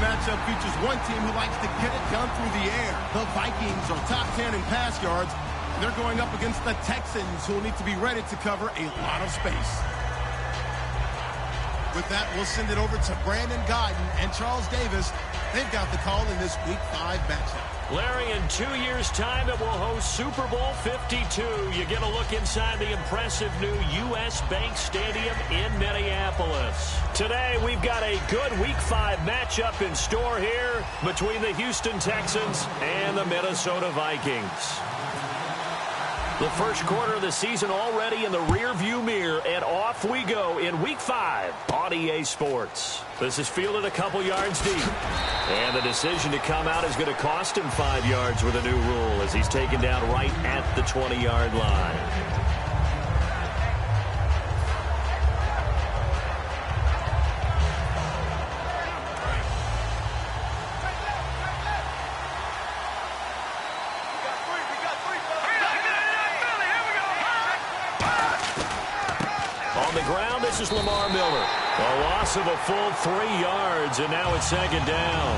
matchup features one team who likes to get it done through the air. The Vikings are top 10 in pass yards. They're going up against the Texans, who will need to be ready to cover a lot of space. With that, we'll send it over to Brandon Godden and Charles Davis. They've got the call in this Week 5 matchup. Larry, in 2 years' time, it will host Super Bowl 52. You get a look inside the impressive new U.S. Bank Stadium in Minneapolis. Today, we've got a good Week 5 matchup in store here between the Houston Texans and the Minnesota Vikings. The first quarter of the season already in the rearview mirror, and off we go in Week 5 on EA Sports. This is fielded a couple yards deep. And the decision to come out is going to cost him 5 yards with a new rule as he's taken down right at the 20-yard line. This is Lamar Miller. A loss of a full 3 yards, and now it's second down.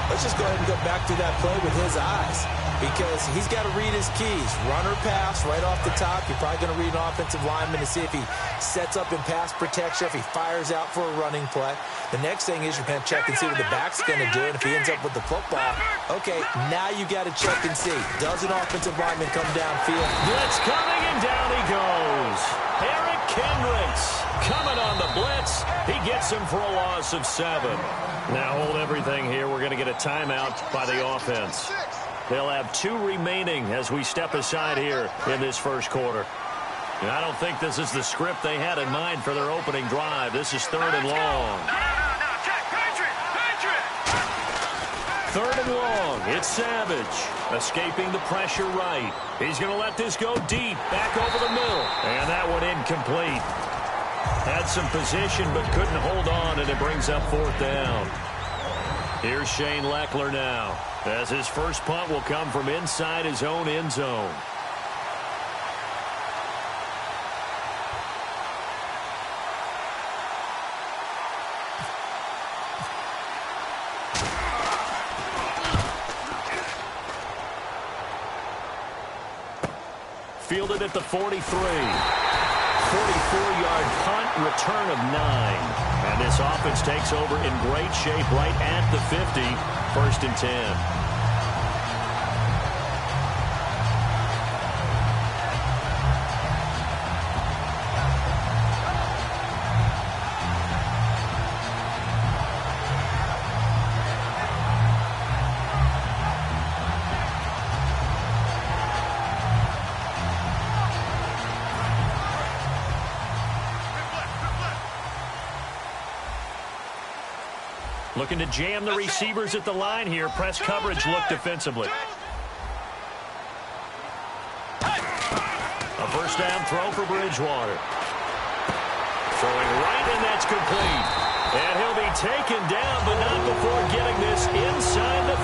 Let's just go ahead and go back to that play with his eyes, because he's got to read his keys. Run or pass right off the top. You're probably going to read an offensive lineman to see if he sets up in pass protection, if he fires out for a running play. The next thing is you're going to check and see what the back's going to do, and if he ends up with the football, okay, now you got to check and see. Does an offensive lineman come downfield? Blitz coming, and down he goes. Eric Kendricks coming on the blitz. He gets him for a loss of 7. Now hold everything here. We're going to get a timeout by the offense. They'll have 2 remaining as we step aside here in this first quarter. And I don't think this is the script they had in mind for their opening drive. This is 3rd and long. Third and long. It's Savage. Escaping the pressure right. He's going to let this go deep. Back over the middle. And that one incomplete. Had some position but couldn't hold on, and it brings up 4th down. Here's Shane Leckler now, as his first punt will come from inside his own end zone. Fielded at the 43. 44-yard punt, return of 9. And this offense takes over in great shape right at the 50. 1st and 10. Looking to jam the receivers at the line here. Press coverage look defensively. A first down throw for Bridgewater. Throwing right, and that's complete. And he'll be taken down, but not before getting this inside the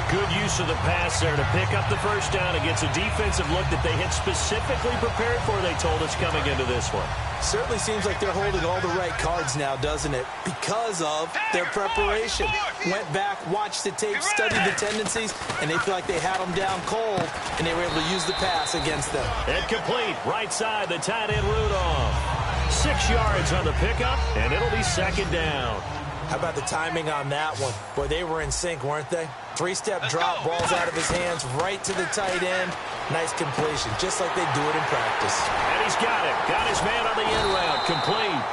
30. Good use of the pass there to pick up the first down against a defensive look that they had specifically prepared for, they told us, coming into this one. Certainly seems like they're holding all the right cards now, doesn't it? Because of their preparation. Went back, watched the tape, studied the tendencies, and they feel like they had them down cold, and they were able to use the pass against them. And complete, right side, the tight end Rudolph. 6 yards on the pickup, and it'll be second down. How about the timing on that one? Boy, they were in sync, weren't they? 3-step drop, balls out of his hands, right to the tight end. Nice completion, just like they do it in practice. And he's got it. Got his man on the end route, complete.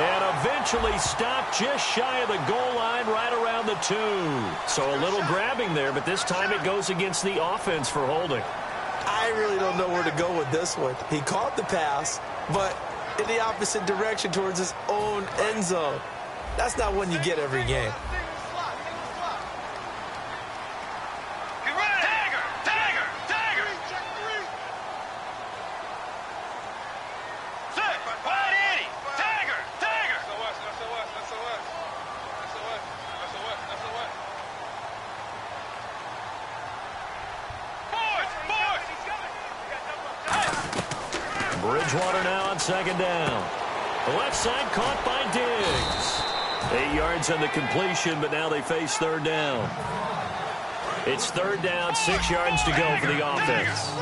And eventually stopped just shy of the goal line right around the 2. So a little grabbing there, but this time it goes against the offense for holding. I really don't know where to go with this one. He caught the pass, but in the opposite direction towards his own end zone. That's not one you get every game. Bridgewater now on second down. The left side caught by Diggs. 8 yards on the completion, but now they face third down. It's third down, 6 yards to go for the offense.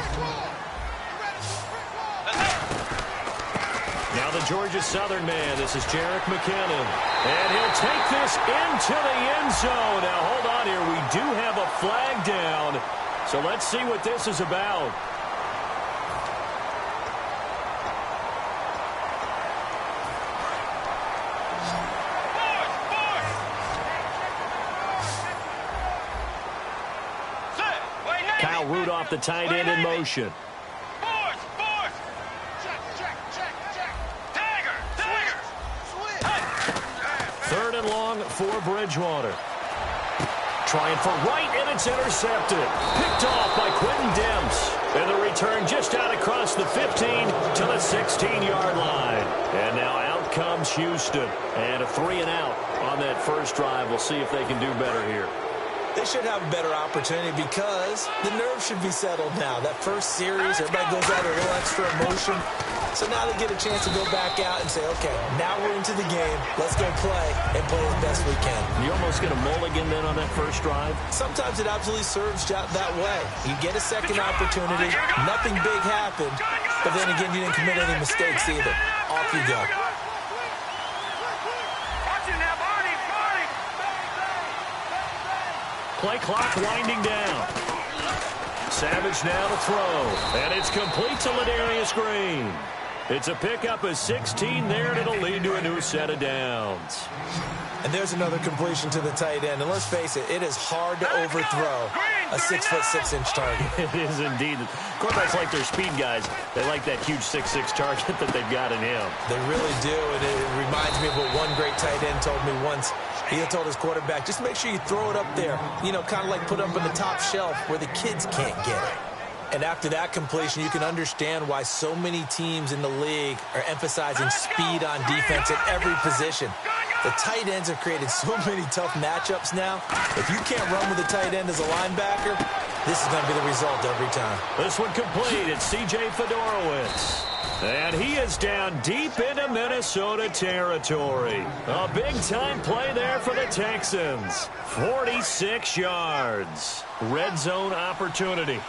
Now the Georgia Southern man. This is Jerick McKinnon. And he'll take this into the end zone. Now, hold on here. We do have a flag down. So let's see what this is about. Kyle Rudolph, the tight end, in motion. Third and long for Bridgewater. Trying for right, and it's intercepted. Picked off by Quentin Demps. And the return just out across the 15 to the 16-yard line. And now out comes Houston. And a 3 and out on that first drive. We'll see if they can do better here. They should have a better opportunity because the nerves should be settled now. That first series, everybody goes out with a little extra emotion. So now they get a chance to go back out and say, okay, now we're into the game. Let's go play and play as best we can. You almost get a mulligan then on that first drive? Sometimes it absolutely serves that way. You get a second opportunity. Nothing big happened. But then again, you didn't commit any mistakes either. Off you go. Play clock winding down. Savage now to throw. And it's complete to Ladarius Green. It's a pickup of 16 there, and it'll lead to a new set of downs. And there's another completion to the tight end. And let's face it, it is hard to overthrow a 6'6" target. It is indeed. Quarterbacks like their speed guys. They like that huge 6'6" target that they've got in him. They really do, and it reminds me of what one great tight end told me once. He told his quarterback, just make sure you throw it up there. You know, kind of like put up on the top shelf where the kids can't get it. And after that completion, you can understand why so many teams in the league are emphasizing speed on defense at every position. The tight ends have created so many tough matchups now. If you can't run with a tight end as a linebacker, this is going to be the result every time. This one complete. It's C.J. Fedorowicz. And he is down deep into Minnesota territory. A big-time play there for the Texans. 46 yards. Red zone opportunity.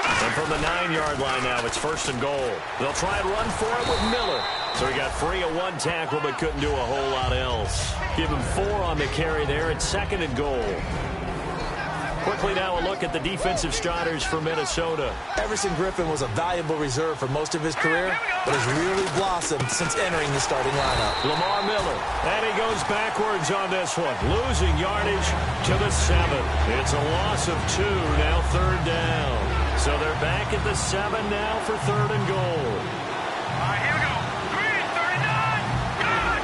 And from the 9-yard line now, it's first and goal. They'll try and run for it with Miller. So he got free of one tackle but couldn't do a whole lot else. Give him 4 on the carry there. It's second and goal. Quickly now a look at the defensive starters for Minnesota. Everson Griffin was a valuable reserve for most of his career, but has really blossomed since entering the starting lineup. Lamar Miller, and he goes backwards on this one, losing yardage to the 7. It's a loss of 2, now third down. So they're back at the 7 now for third and goal. All right, here we go. Green, 39. Good.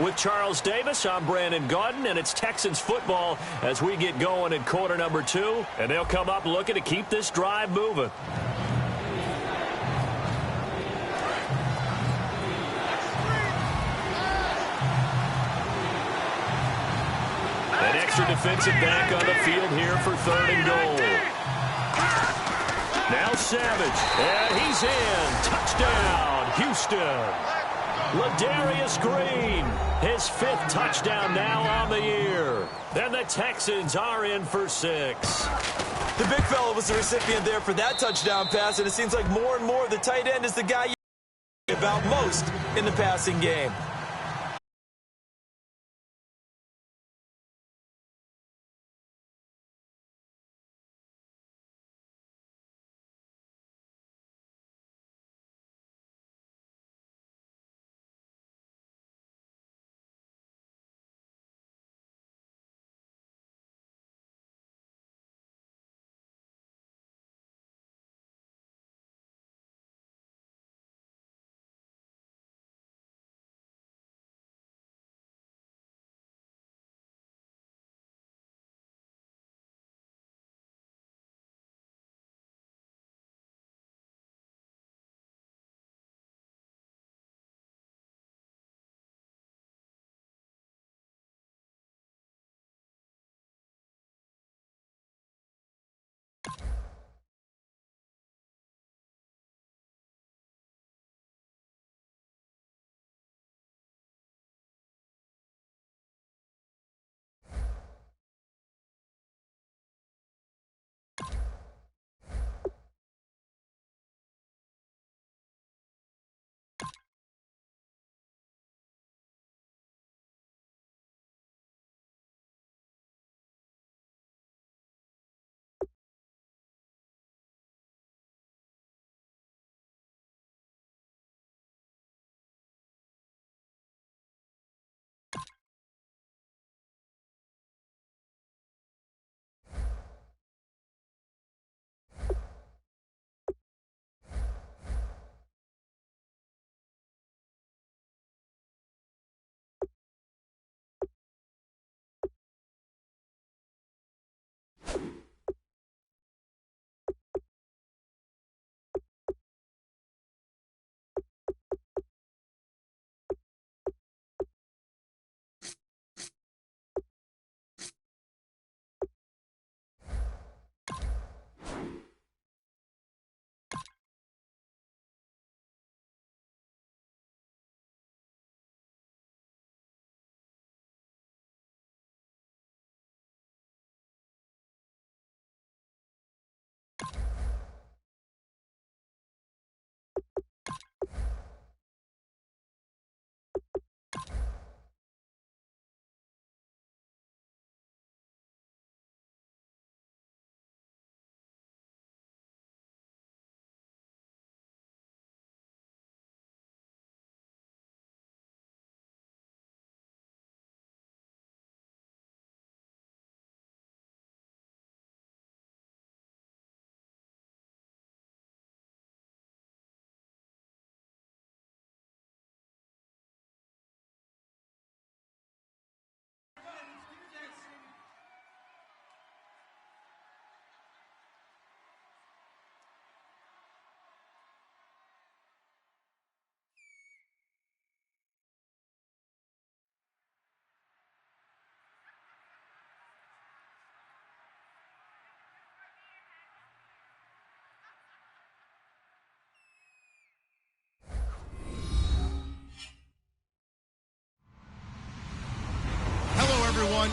With Charles Davis, I'm Brandon Gaudin, and it's Texans football as we get going in quarter number 2. And they'll come up looking to keep this drive moving. An extra defensive back on the field here for third and goal. Now Savage, and he's in. Touchdown, Houston. Ladarius Green, his 5th touchdown now on the year. And the Texans are in for 6. The big fella was the recipient there for that touchdown pass, and it seems like more and more the tight end is the guy you hear about most in the passing game.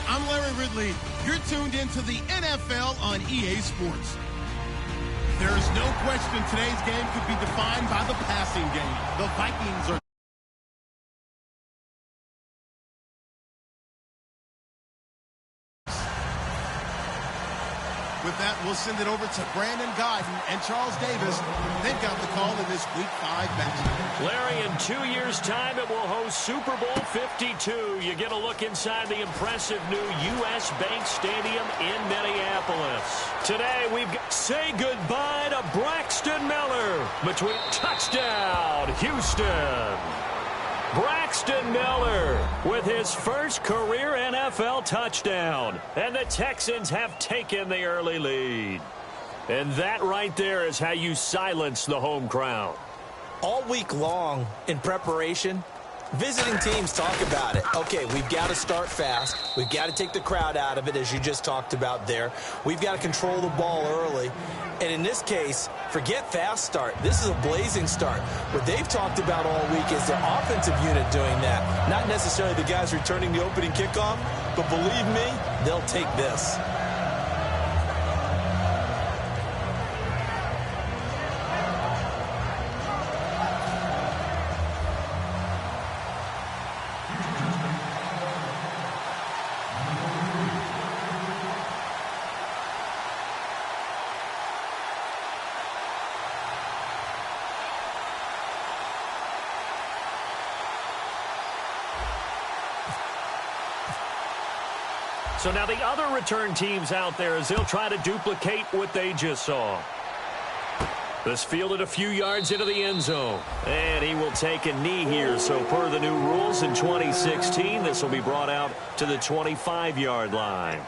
I'm Larry Ridley. You're tuned into the NFL on EA Sports. There is no question today's game could be defined by the passing game. The Vikings are With that, we'll send it over to Brandon Guyton and Charles Davis. They've got the call in this Week 5 matchup. Larry, in 2 years' time, it will host Super Bowl 52. You get a look inside the impressive new U.S. Bank Stadium in Minneapolis. Today, we've got say goodbye to Braxton Miller between touchdown, Houston. Braxton Miller with his first career NFL touchdown. And the Texans have taken the early lead. And that right there is how you silence the home crowd. All week long in preparation, visiting teams talk about it. Okay, we've got to start fast. We've got to take the crowd out of it, as you just talked about there. We've got to control the ball early. And in this case, forget fast start. This is a blazing start. What they've talked about all week is the offensive unit doing that. Not necessarily the guys returning the opening kickoff, but believe me, they'll take this. So now the other return teams out there as they'll try to duplicate what they just saw. This fielded a few yards into the end zone. And he will take a knee here. So per the new rules in 2016, this will be brought out to the 25-yard line.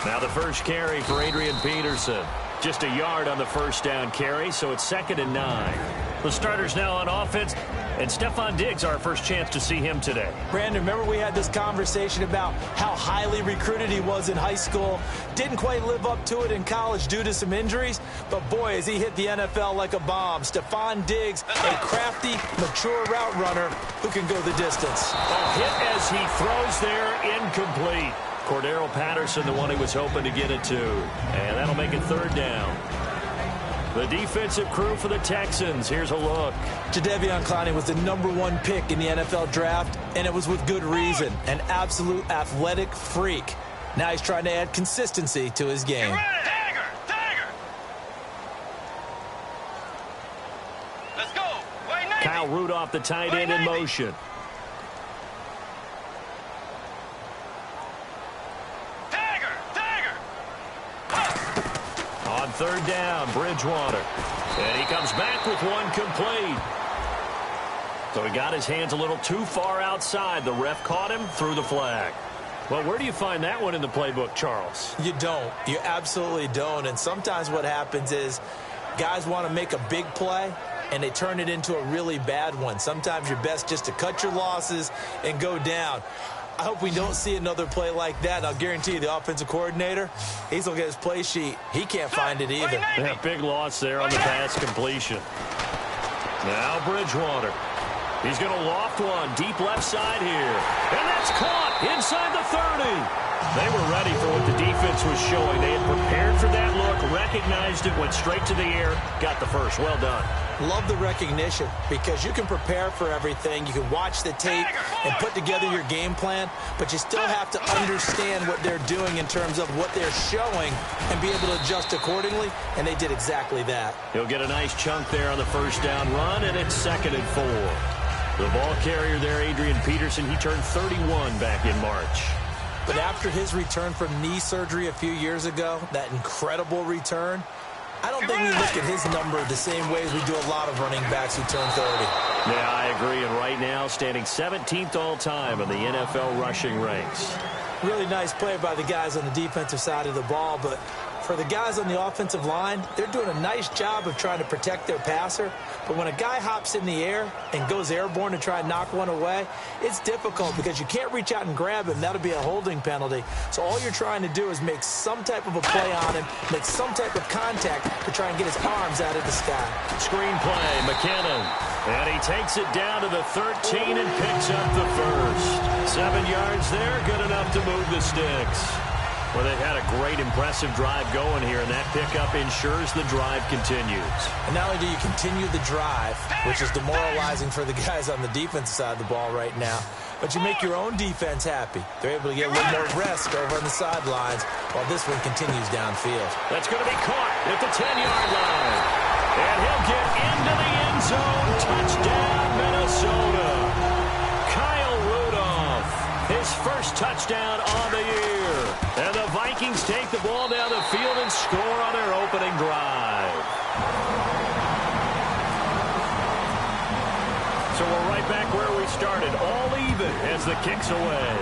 Now the first carry for Adrian Peterson. Just a yard on the first down carry, so it's 2nd and 9. The starters now on offense, and Stephon Diggs, our first chance to see him today. Brandon, remember we had this conversation about how highly recruited he was in high school. Didn't quite live up to it in college due to some injuries, but boy, has he hit the NFL like a bomb. Stephon Diggs, a crafty, mature route runner who can go the distance. A hit as he throws there, incomplete. Cordero Patterson, the one he was hoping to get it to. And that'll make it 3rd down. The defensive crew for the Texans. Here's a look. Jadeveon Clowney was the #1 pick in the NFL draft, and it was with good reason. An absolute athletic freak. Now he's trying to add consistency to his game. Dagger! Dagger! Let's go! White Navy! Kyle Rudolph, the tight end, in motion. On 3rd down, Bridgewater. And he comes back with one complete. So he got his hands a little too far outside. The ref caught him, threw the flag. Well, where do you find that one in the playbook, Charles? You don't. You absolutely don't. And sometimes what happens is guys want to make a big play, and they turn it into a really bad one. Sometimes you're best just to cut your losses and go down. I hope we don't see another play like that. I'll guarantee you the offensive coordinator, he's looking at his play sheet. He can't find it either. Yeah, big loss there on the pass completion. Now Bridgewater. He's going to loft one deep left side here. And that's caught inside the 30. They were ready for what the defense was showing. They had prepared for that look, recognized it, went straight to the air, got the first. Well done. Love the recognition because you can prepare for everything. You can watch the tape and put together your game plan, but you still have to understand what they're doing in terms of what they're showing and be able to adjust accordingly, and they did exactly that. He'll get a nice chunk there on the first down run, and it's 2nd and 4. The ball carrier there, Adrian Peterson, he turned 31 back in March. But after his return from knee surgery a few years ago, that incredible return, I don't think we look at his number the same way as we do a lot of running backs who turn 30. Yeah, I agree. And right now, standing 17th all-time in the NFL rushing ranks. Really nice play by the guys on the defensive side of the ball, but for the guys on the offensive line, they're doing a nice job of trying to protect their passer. But when a guy hops in the air and goes airborne to try and knock one away, it's difficult because you can't reach out and grab him. That'll be a holding penalty. So all you're trying to do is make some type of a play on him, make some type of contact to try and get his arms out of the sky. Screen play, McKinnon. And he takes it down to the 13 and picks up the first. 7 yards there, good enough to move the sticks. Well, they've had a great, impressive drive going here, and that pickup ensures the drive continues. And not only do you continue the drive, which is demoralizing for the guys on the defensive side of the ball right now, but you make your own defense happy. They're able to get a little more rest over on the sidelines while this one continues downfield. That's going to be caught at the 10-yard line. And he'll get into the end zone. Touchdown, Minnesota. Kyle Rudolph, his first touchdown on the year. And the Vikings take the ball down the field and score on their opening drive. So we're right back where we started, all even as the kick's away.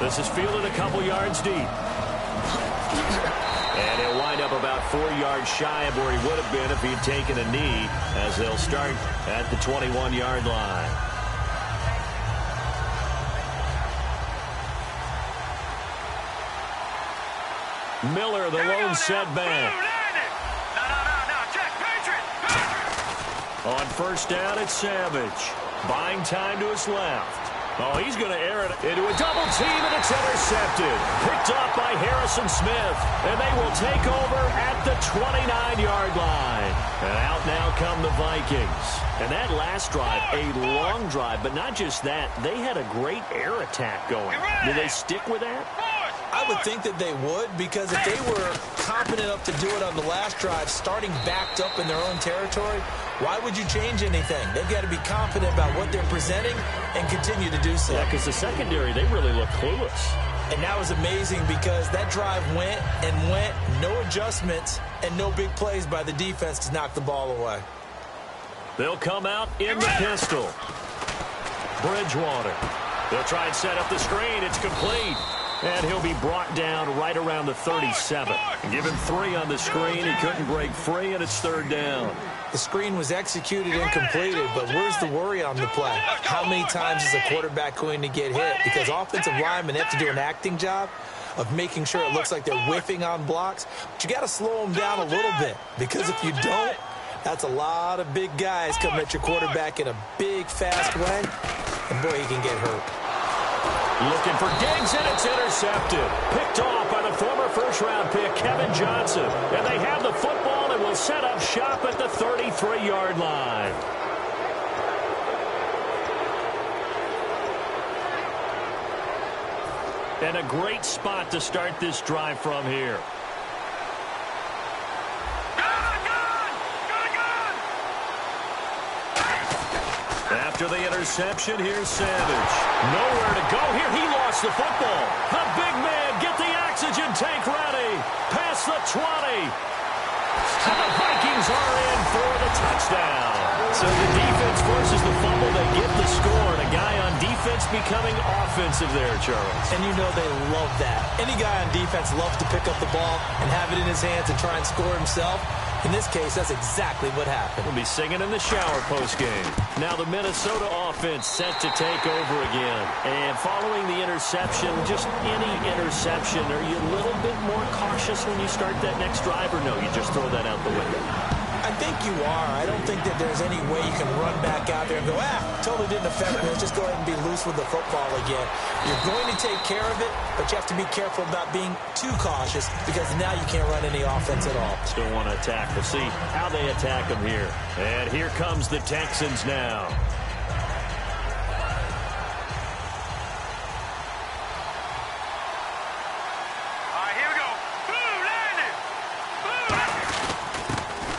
This is fielded a couple yards deep. And he'll wind up about 4 yards shy of where he would have been if he'd taken a knee, as they'll start at the 21-yard line. Miller, the lone setback. No, check, Patriot. On first down, it's Savage. Buying time to his left. Oh, he's going to air it into a double team, and it's intercepted. Picked off by Harrison Smith, and they will take over at the 29-yard line. And out now come the Vikings. And that last drive, a long drive, but not just that. They had a great air attack going. Do they stick with that? I would think that they would, because if they were confident enough to do it on the last drive, starting backed up in their own territory, why would you change anything? They've got to be confident about what they're presenting and continue to do so. Yeah, because the secondary, they really look clueless. And that was amazing because that drive went and went, no adjustments, and no big plays by the defense to knock the ball away. They'll come out in the pistol. Bridgewater. They'll try and set up the screen. It's complete. And he'll be brought down right around the 37. Given 3 on the screen, he couldn't break free, and it's third down. The screen was executed and completed, but where's the worry on the play? How many times is a quarterback going to get hit? Because offensive linemen have to do an acting job of making sure it looks like they're whiffing on blocks. But you got to slow them down a little bit, because if you don't, that's a lot of big guys coming at your quarterback in a big, fast way. And boy, he can get hurt. Looking for Diggs, and it's intercepted. Picked off by the former first-round pick, Kevin Johnson. And they have the football and will set up shop at the 33-yard line. And a great spot to start this drive from here. After the interception, here's Savage. Nowhere to go here. He lost the football. The big man, get the oxygen tank ready. Past the 20. And the Vikings are in for the touchdown. So the defense forces the fumble. They get the score. And a guy on defense becoming offensive there, Charles. And you know they love that. Any guy on defense loves to pick up the ball and have it in his hands and try and score himself. In this case, that's exactly what happened. We'll be singing in the shower postgame. Now the Minnesota offense set to take over again. And following the interception, just any interception, are you a little bit more cautious when you start that next drive, or no, you just throw that out the window? I think you are. I don't think that there's any way you can run back out there and go, totally didn't affect me. Let's just go ahead and be loose with the football again. You're going to take care of it, but you have to be careful about being too cautious, because now you can't run any offense at all. Still want to attack. We'll see how they attack them here. And here comes the Texans now.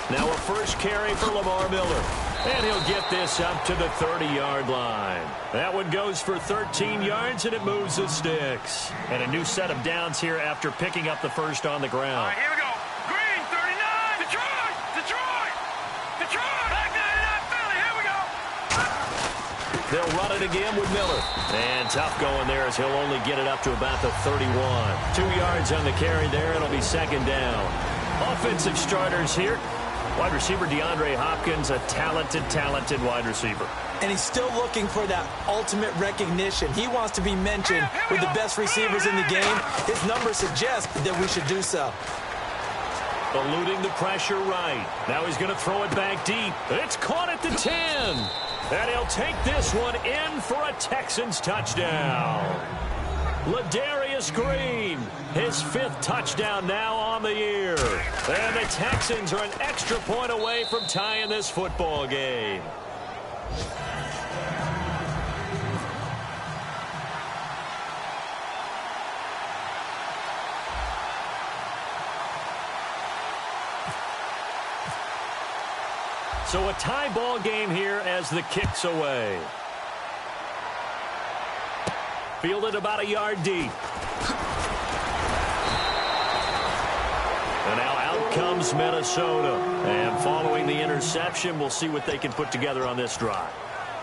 Now a first carry for Lamar Miller. And he'll get this up to the 30-yard line. That one goes for 13 yards, and it moves the sticks. And a new set of downs here after picking up the first on the ground. All right, here we go. Green, 39. Detroit. Back 99, Philly. Here we go. They'll run it again with Miller. And tough going there as he'll only get it up to about the 31. 2 yards on the carry there. It'll be second down. Offensive starters here. Wide receiver DeAndre Hopkins, a talented wide receiver. And he's still looking for that ultimate recognition. He wants to be mentioned with the best receivers in the game. His numbers suggest that we should do so. Eluding the pressure right. Now he's going to throw it back deep. It's caught at the 10. And he'll take this one in for a Texans touchdown. Ladarius Green, his 5th touchdown now on the year. And the Texans are an extra point away from tying this football game. So a tie ball game here as the kick's away. Fielded about a yard deep. And now out comes Minnesota. And following the interception, we'll see what they can put together on this drive.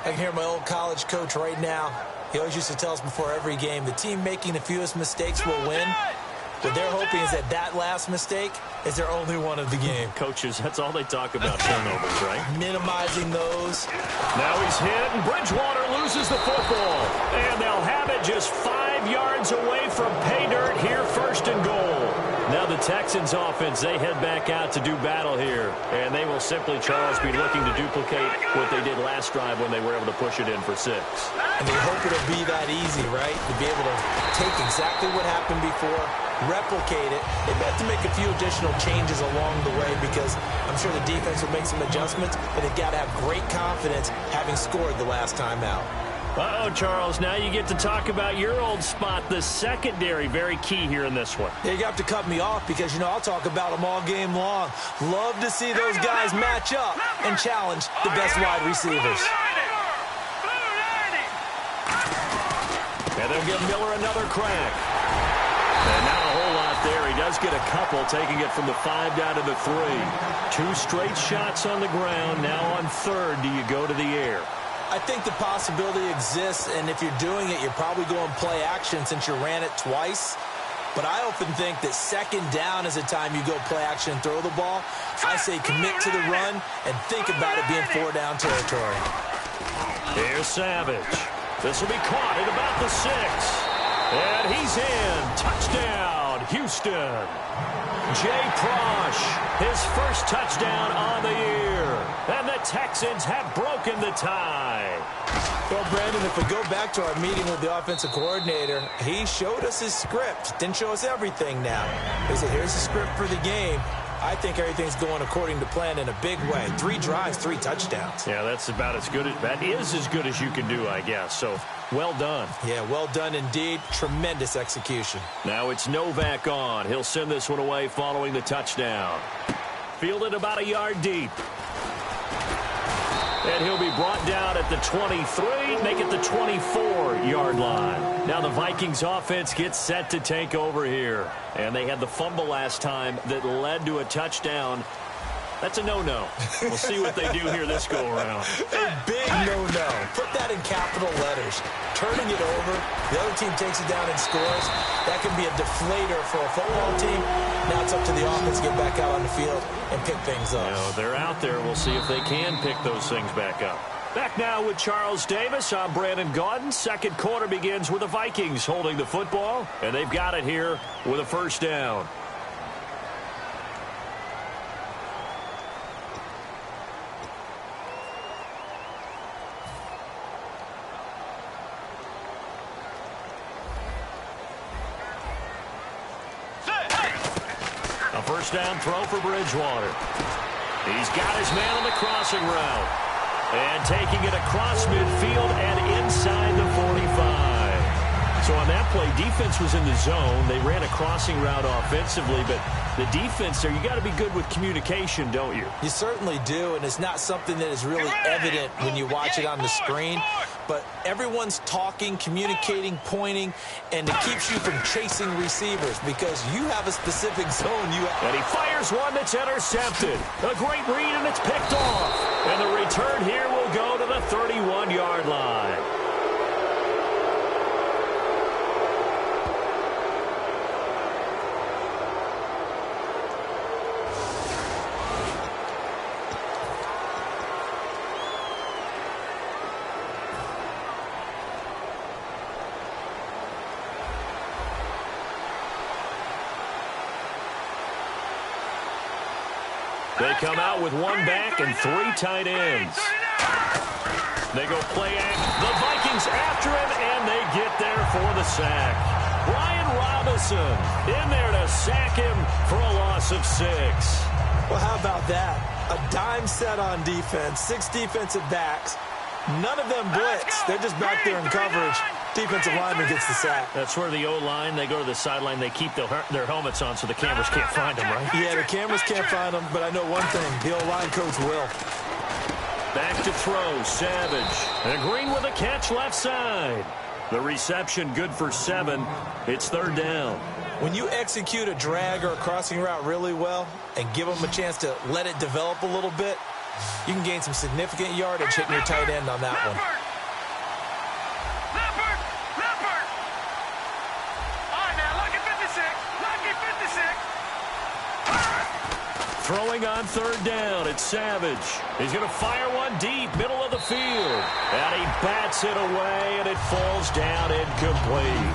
I can hear my old college coach right now. He always used to tell us before every game, the team making the fewest mistakes will win. What they're hoping is that last mistake is their only one of the game. Coaches, that's all they talk about, turnovers, right? Minimizing those. Now he's hit, and Bridgewater loses the football. And they'll have it just 5 yards away from pay dirt here, 1st and goal. Now the Texans offense, they head back out to do battle here. And they will simply, Charles, be looking to duplicate what they did last drive when they were able to push it in for 6. And they hope it'll be that easy, right? To be able to take exactly what happened before, replicate it. They may have to make a few additional changes along the way because I'm sure the defense will make some adjustments, but they've got to have great confidence having scored the last time out. Uh-oh, Charles, now you get to talk about your old spot, the secondary, very key here in this one. Yeah, you have to cut me off because, I'll talk about them all game long. Love to see those guys match up and challenge the best wide receivers. And they'll give Miller another crack. And not a whole lot there. He does get a couple, taking it from the 5 down to the 3. 2 straight shots on the ground. Now on 3rd, do you go to the air? I think the possibility exists, and if you're doing it, you're probably going play action since you ran it twice. But I often think that 2nd down is a time you go play action and throw the ball. I say commit to the run and think about it being 4 down territory. Here's Savage. This will be caught at about the 6. And he's in. Touchdown, Houston. Jay Prosh, his 1st touchdown on the year. And the Texans have broken the tie. Well, Brandon, if we go back to our meeting with the offensive coordinator, he showed us his script. Didn't show us everything now. He said, here's the script for the game. I think everything's going according to plan in a big way. 3 drives, 3 touchdowns. Yeah, that's about as good. That is as good as you can do, I guess. So, well done. Yeah, well done indeed. Tremendous execution. Now it's Novak on. He'll send this one away following the touchdown. Fielded about a yard deep. And he'll be brought down at the 23, make it the 24-yard line. Now the Vikings offense gets set to take over here. And they had the fumble last time that led to a touchdown. That's a no-no. We'll see what they do here this go-around. A big no-no. Put that in capital letters. Turning it over, the other team takes it down and scores. That can be a deflator for a football team. Now it's up to the offense to get back out on the field and pick things up. They're out there. We'll see if they can pick those things back up. Back now with Charles Davis. I'm Brandon Gaudin. 2nd quarter begins with the Vikings holding the football, and they've got it here with a 1st down. A 1st down throw for Bridgewater. He's got his man on the crossing route. And taking it across midfield and inside the 45. So on that play, defense was in the zone. They ran a crossing route offensively, but the defense there, you got to be good with communication, don't you? You certainly do, and it's not something that is really evident when you watch it on the screen. But everyone's talking, communicating, pointing, and it keeps you from chasing receivers because you have a specific zone. And he fires one that's intercepted. A great read, and it's picked off. And the return here will go to the 31-yard line. They come out with one back and 3 tight ends. They go play action. The Vikings after him, and they get there for the sack. Brian Robinson in there to sack him for a loss of 6. Well, how about that? A dime set on defense, 6 defensive backs. None of them blitz. They're just back there in coverage. Defensive lineman gets the sack. That's where the O-line, they go to the sideline, they keep their helmets on so the cameras can't find them, right? Yeah, the cameras can't find them, but I know one thing. The O-line coach will. Back to throw, Savage. And Green with a catch left side. The reception good for 7. It's 3rd down. When you execute a drag or a crossing route really well and give them a chance to let it develop a little bit, you can gain some significant yardage hitting your tight end on that one. Leopard! All right, now, lucky 56. Throwing on 3rd down, it's Savage. He's going to fire one deep, middle of the field. And he bats it away, and it falls down incomplete.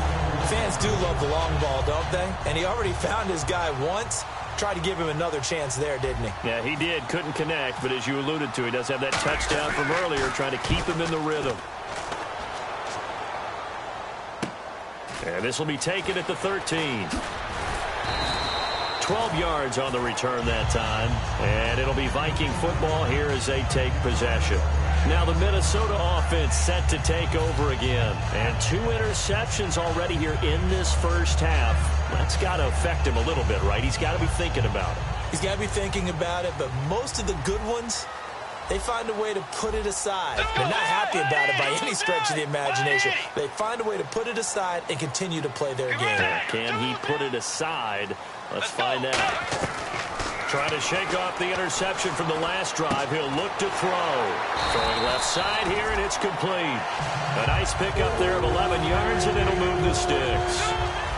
Fans do love the long ball, don't they? And he already found his guy once. Tried to give him another chance there, didn't he? Yeah, he did. Couldn't connect, but as you alluded to, he does have that touchdown from earlier, trying to keep him in the rhythm. And this will be taken at the 13. 12 yards on the return that time. And it'll be Viking football here as they take possession. Now the Minnesota offense set to take over again. And 2 interceptions already here in this first half. That's got to affect him a little bit, right? He's got to be thinking about it. He's got to be thinking about it, but most of the good ones, they find a way to put it aside. They're not happy about it by any stretch of the imagination. They find a way to put it aside and continue to play their game. Can he put it aside? Let's find out. Trying to shake off the interception from the last drive. He'll look to throw. Throwing left side here, and it's complete. A nice pickup there of 11 yards, and it'll move the sticks.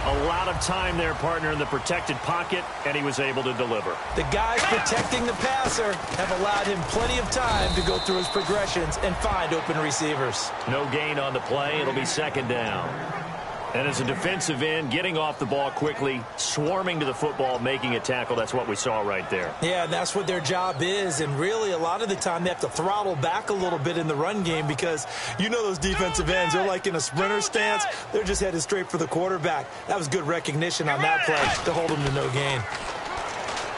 A lot of time there, partner, in the protected pocket, and he was able to deliver. The guys protecting the passer have allowed him plenty of time to go through his progressions and find open receivers. No gain on the play. It'll be 2nd down. And as a defensive end, getting off the ball quickly, swarming to the football, making a tackle, that's what we saw right there. Yeah, and that's what their job is. And really, a lot of the time, they have to throttle back a little bit in the run game because you know those defensive ends, they're like in a sprinter stance. They're just headed straight for the quarterback. That was good recognition on that play to hold him to no gain.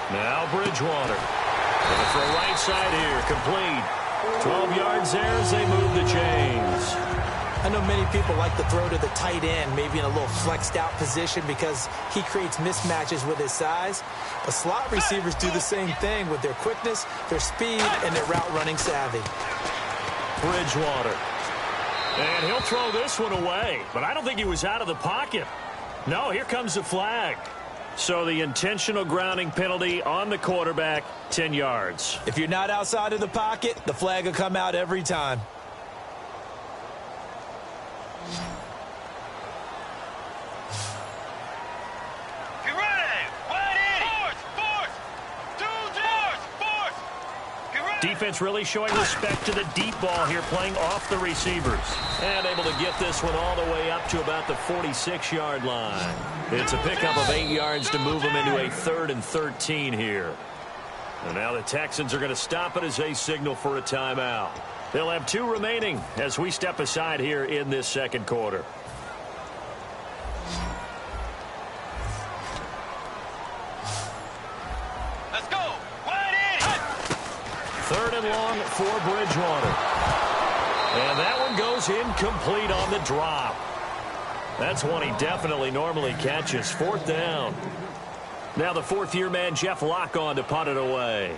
Now Bridgewater. Going for a right side here, complete. 12 yards there as they move the chains. I know many people like to throw to the tight end, maybe in a little flexed out position because he creates mismatches with his size. But slot receivers do the same thing with their quickness, their speed, and their route running savvy. Bridgewater. And he'll throw this one away, but I don't think he was out of the pocket. No, here comes the flag. So the intentional grounding penalty on the quarterback, 10 yards. If you're not outside of the pocket, the flag will come out every time. Defense really showing respect to the deep ball here, playing off the receivers. And able to get this one all the way up to about the 46-yard line. It's a pickup of 8 yards to move them into a 3rd and 13 here. And now the Texans are going to stop it as they signal for a timeout. They'll have 2 remaining as we step aside here in this 2nd quarter. Let's go. 3rd and long for Bridgewater. And that one goes incomplete on the drop. That's one he definitely normally catches. 4th down. Now the 4th-year man, Jeff Locke, on to punt it away.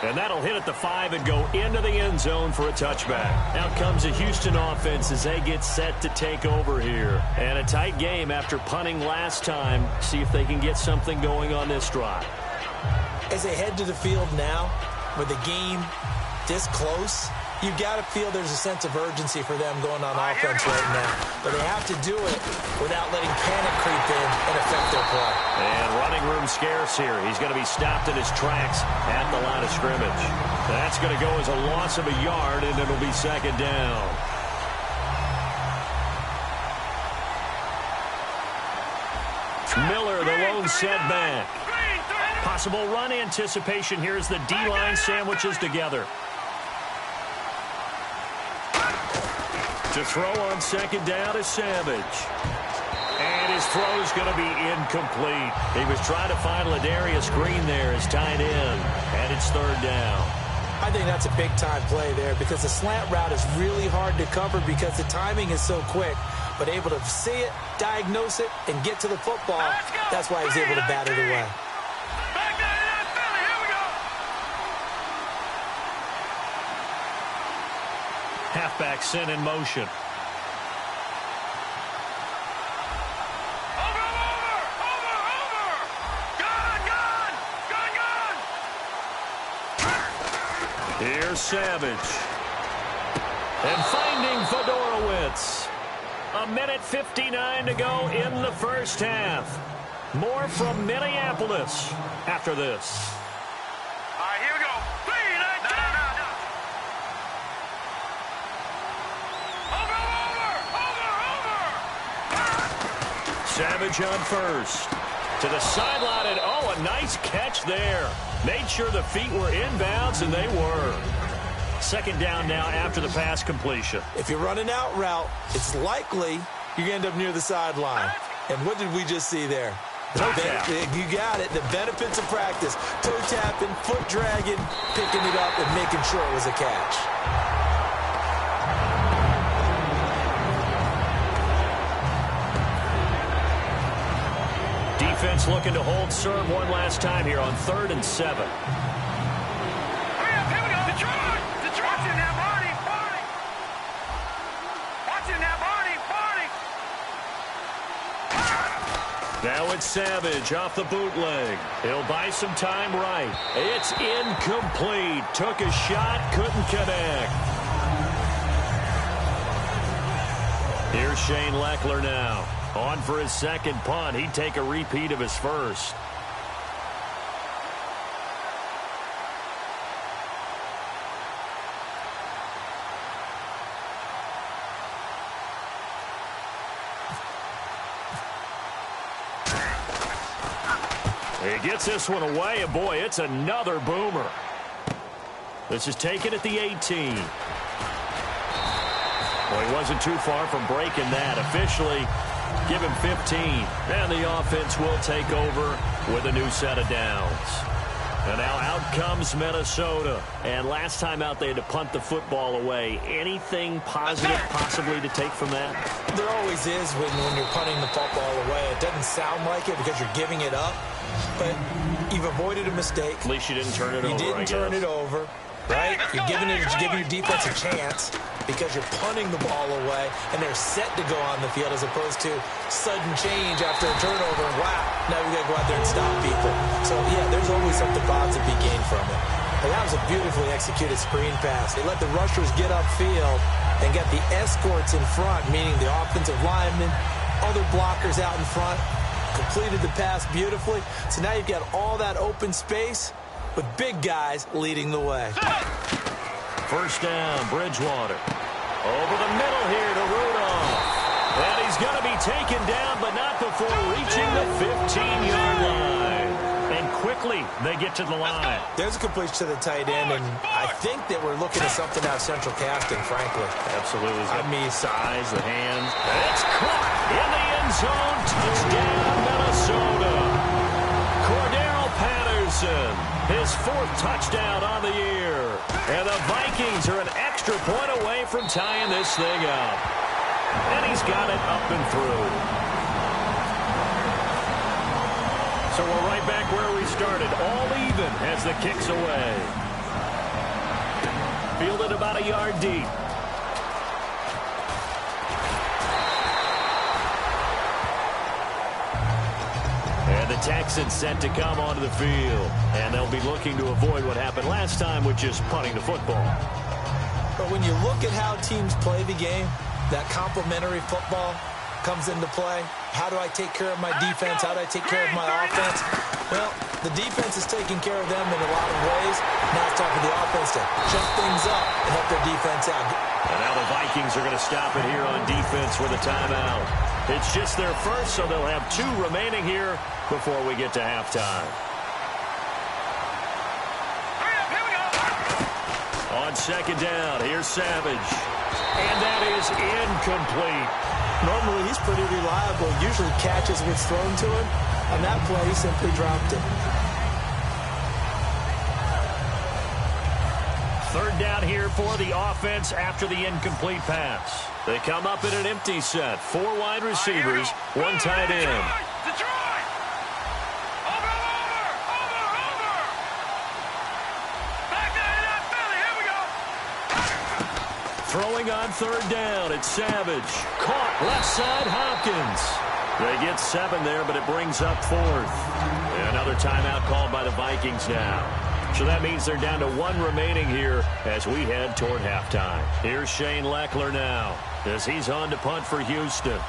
And that'll hit at the 5 and go into the end zone for a touchback. Out comes the Houston offense as they get set to take over here. And a tight game after punting last time. See if they can get something going on this drive. As they head to the field now, with the game this close, you've got to feel there's a sense of urgency for them going on offense right now. But they have to do it without letting panic creep in and affect their play. And running room Time scarce here. He's going to be stopped in his tracks at the line of scrimmage. That's going to go as a loss of a yard, and it'll be second down. Miller, the lone setback. Possible run anticipation here as the D-line sandwiches together. To throw on second down is Savage. And his throw is going to be incomplete. He was trying to find Ladarius Green there as tight end. And it's third down. I think that's a big-time play there because the slant route is really hard to cover because the timing is so quick. But able to see it, diagnose it, and get to the football, that's why he was able to bat it away. Halfback sent in motion. Here's Savage. And finding Fedorowicz. 1:59 to go in the first half. More from Minneapolis after this. All right, here we go. Savage on first. To the sideline, and oh, a nice catch there. Made sure the feet were inbounds, and they were. Second down now after the pass completion. If you're running out route, it's likely you're going to end up near the sideline. And what did we just see there? Toe tap. You got it. The benefits of practice. Toe tapping, foot dragging, picking it up, and making sure it was a catch. Defense looking to hold serve one last time here on 3rd and 7. Hurry up, here we go. Detroit! Watch him now, Barney! Watch him now, Barney! Now it's Savage off the bootleg. He'll buy some time right. It's incomplete. Took a shot, couldn't connect. Here's Shane Leckler now. On for his second punt. He'd take a repeat of his first. He gets this one away, and boy, it's another boomer. This is taken at the 18. Well, he wasn't too far from breaking that. Officially, give him 15. And the offense will take over with a new set of downs. And now out comes Minnesota. And last time out, they had to punt the football away. Anything positive possibly to take from that? There always is when you're punting the football away. It doesn't sound like it because you're giving it up. But you've avoided a mistake. At least you didn't turn it over, You didn't turn it over, right? You're giving your defense a chance because you're punting the ball away, and they're set to go on the field as opposed to sudden change after a turnover. Wow, now we got to go out there and stop people. So, yeah, there's always something positive to be gained from it. And that was a beautifully executed screen pass. They let the rushers get upfield and get the escorts in front, meaning the offensive linemen, other blockers out in front, completed the pass beautifully. So now you've got all that open space with big guys leading the way. First down, Bridgewater. Over the middle here to Rudolph. And he's going to be taken down, but not before reaching the 15-yard line. And quickly, they get to the line. There's a completion to the tight end, and I think that we're looking at something out of central casting, frankly. Absolutely. I mean, size, the hands. It's caught in the end zone. Touchdown, Minnesota. Cordero Patterson, his 4th touchdown on the year. And the Vikings are an extra point away from tying this thing up. And he's got it up and through. So we're right back where we started. All even as the kick's away. Fielded about a yard deep. And the Texans set to come onto the field. And they'll be looking to avoid what happened last time, which is punting the football. But when you look at how teams play the game, that complementary football, comes into play. How do I take care of my defense? How do I take care of my offense? Well, the defense is taking care of them in a lot of ways. Now it's time for the offense to jump things up and help their defense out. And now the Vikings are going to stop it here on defense with a timeout. It's just their first, so they'll have 2 remaining here before we get to halftime. On second down, here's Savage. And that is incomplete. Normally, he's pretty reliable. Usually catches what's thrown to him. On that play, he simply dropped it. Third down here for the offense after the incomplete pass. They come up in an empty set. 4 wide receivers, 1 tight end. Throwing on third down, it's Savage. Caught left side, Hopkins. They get 7 there, but it brings up 4th. And another timeout called by the Vikings now. So that means they're down to 1 remaining here as we head toward halftime. Here's Shane Leckler now as he's on to punt for Houston.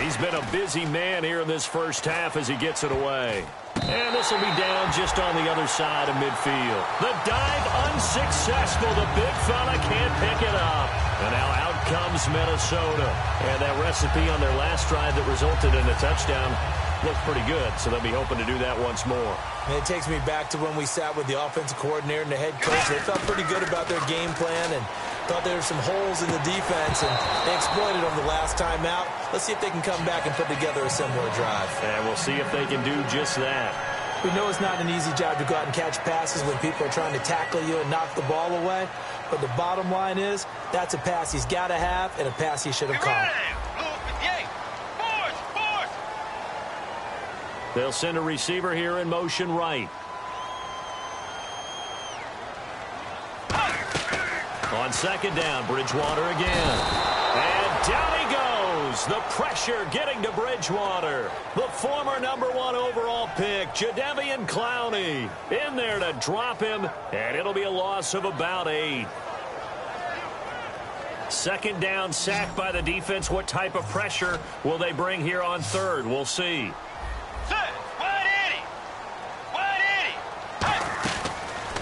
He's been a busy man here in this first half as he gets it away. And this will be down just on the other side of midfield. The dive unsuccessful. The big fella can't pick it up. And now out comes Minnesota. And that recipe on their last drive that resulted in a touchdown looked pretty good. So they'll be hoping to do that once more. And it takes me back to when we sat with the offensive coordinator and the head coach. They felt pretty good about their game plan and thought there were some holes in the defense, and they exploited them the last time out. Let's see if they can come back and put together a similar drive. And we'll see if they can do just that. We know it's not an easy job to go out and catch passes when people are trying to tackle you and knock the ball away. But the bottom line is, that's a pass he's got to have and a pass he should have caught. They'll send a receiver here in motion right. On second down, Bridgewater again. And down he goes. The pressure getting to Bridgewater. The former #1 overall pick, Jadeveon Clowney, in there to drop him, and it'll be a loss of about 8. Second down, sacked by the defense. What type of pressure will they bring here on third? We'll see.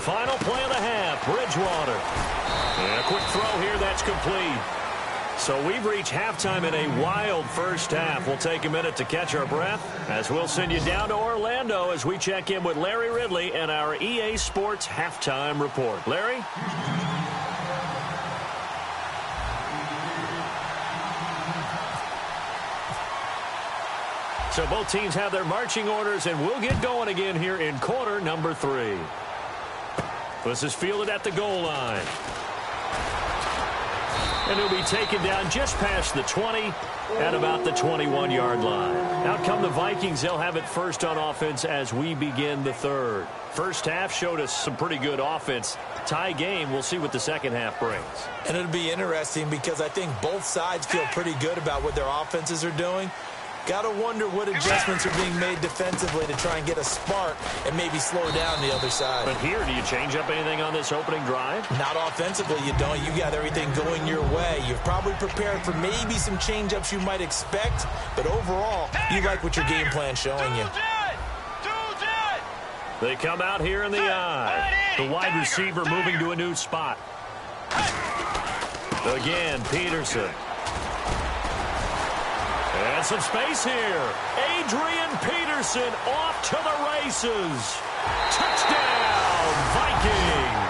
Final play of the half, Bridgewater. And a quick throw here, that's complete. So we've reached halftime in a wild first half. We'll take a minute to catch our breath as we'll send you down to Orlando as we check in with Larry Ridley and our EA Sports Halftime Report. Larry? So both teams have their marching orders, and we'll get going again here in quarter number 3. This is fielded at the goal line. And he'll be taken down just past the 20 at about the 21-yard line. Out come the Vikings. They'll have it first on offense as we begin the third. First half showed us some pretty good offense. Tie game. We'll see what the second half brings. And it'll be interesting because I think both sides feel pretty good about what their offenses are doing. Got to wonder what adjustments are being made defensively to try and get a spark and maybe slow down the other side. But here, do you change up anything on this opening drive? Not offensively, you don't. You got everything going your way. You've probably prepared for maybe some change-ups you might expect, but overall, you like what your game plan's showing you. They come out here in the eye. The wide receiver moving to a new spot. Again, Peterson. And some space here. Adrian Peterson off to the races. Touchdown, Vikings.